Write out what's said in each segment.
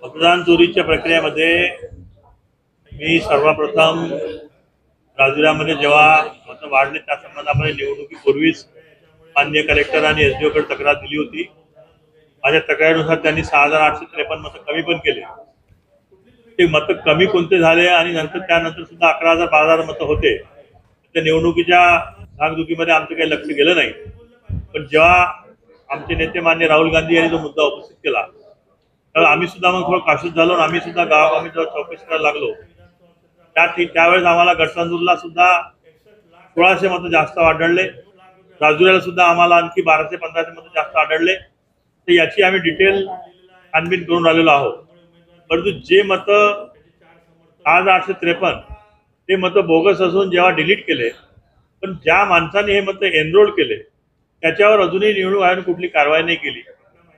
मतदान चोरीच्या प्रक्रियेमध्ये मी सर्वप्रथम राजुऱ्यामध्ये जेव्हा मत वाढले त्या संबंधामध्ये निवडणुकीपूर्वीच माननीय कलेक्टर आणि एसडीओकडे तक्रार दिली होती। माझ्या तक्रारीनुसार त्यांनी 6853 मतं कमी पण केले। ते मतं कमी कोणते झाले आणि त्यानंतर सुद्धा 11000 12000 मतं होते। त्या निवडणुकीच्या धाकधुकीमध्ये आमचं काही लक्ष गेलं नाही। पण जेव्हा आमचे नेते मान्य राहुल गांधी यांनी तो मुद्दा उपस्थित केला तर आम्ही सुद्धा मग थोडं काशूत झालो आणि आम्ही सुद्धा गावागावी जेव्हा चौकशी करायला लागलो त्यावेळेस आम्हाला गडचंदूरला सुद्धा 1600 मतं जास्त आढळले। राजुऱ्याला सुद्धा आम्हाला आणखी 1200-1500 मतं जास्त आढळले। तर याची आम्ही डिटेल छानबीन करून राहिलेलो आहोत। परंतु जे मतं 6853 ते मतं बोगस असून जेव्हा डिलीट केले पण ज्या माणसाने हे मतं एनरोल केले त्याच्यावर अजूनही निवडणूक आयोगाने कुठली कारवाई नाही केली।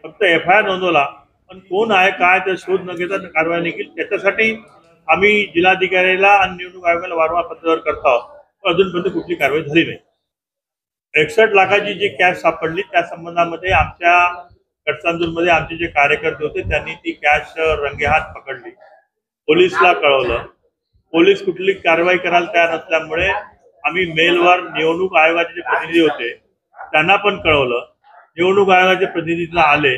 फक्त एफआयआर नोंदवला पण कोण आहे काय ते शोध न घेता कारवाई नाही केली। त्याच्यासाठी आम्ही जिल्हाधिकाऱ्याला आणि निवडणूक आयोगाला वारंवार पत्रव्यवहार करत आहोत। अजूनपर्यंत कुठली कारवाई झाली नाही। 61 लाखाची जी कॅश सापडली त्या संबंधामध्ये आमच्या गडचंदूरमध्ये आमचे जे कार्यकर्ते होते त्यांनी ती कॅश रंगेहात पकडली, पोलिसला कळवलं। पोलीस कुठली कारवाई करायला तयार नसल्यामुळे आम्ही मेलवर निवडणूक आयोगाचे जे प्रतिनिधी होते त्यांना पण कळवलं। निवडणूक आयोगाचे प्रतिनिधी आले,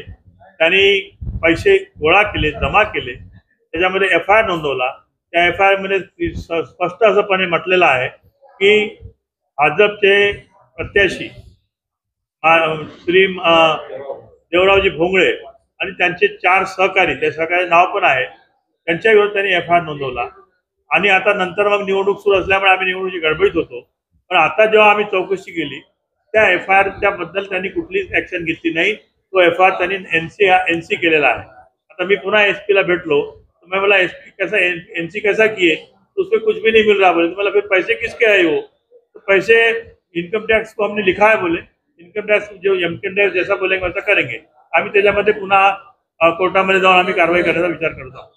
त्यांनी पैसे गोळा केले, जमा केले, त्याच्यामध्ये एफआयआर नोंदवला। त्या एफआयआर मध्ये स्पष्ट असंपणे म्हटलेलं आहे की भाजपचे प्रत्याशी श्री देवरावजी भोंगळे आणि त्यांचे 4 सहकारी, त्या सहकारी नाव पण आहे, त्यांच्या विरोधात त्यांनी एफआयआर नोंदवला। आणि आता नंतर मग निवडणूक सुरू असल्यामुळे आम्ही निवडणुकीची गडबडीत होतो। पण आता जेव्हा आम्ही चौकशी केली त्या एफआयआरच्या बद्दल त्यांनी कुठलीच ऍक्शन घेतली नाही। तो एफआयआर त्यांनी एनसी केलेला आहे। आता मी पुन्हा एसपी ला भेटलो तो मैं बोला एसपी कैसा एनसी कैसा किए तो उसमें कुछ भी नहीं मिल रहा बोले। तो मतलब फिर पैसे किसके आए वो? तो पैसे इनकम टैक्स को हमने लिखा है बोले। इनकम टैक्स जो इनकम टैक्स जैसा बोलेंगे वैसा करेंगे। आम्ही त्याच्यामध्ये पुन्हा कोर्टामध्ये जाऊन आम्ही कारवाई करण्याचा विचार करतो।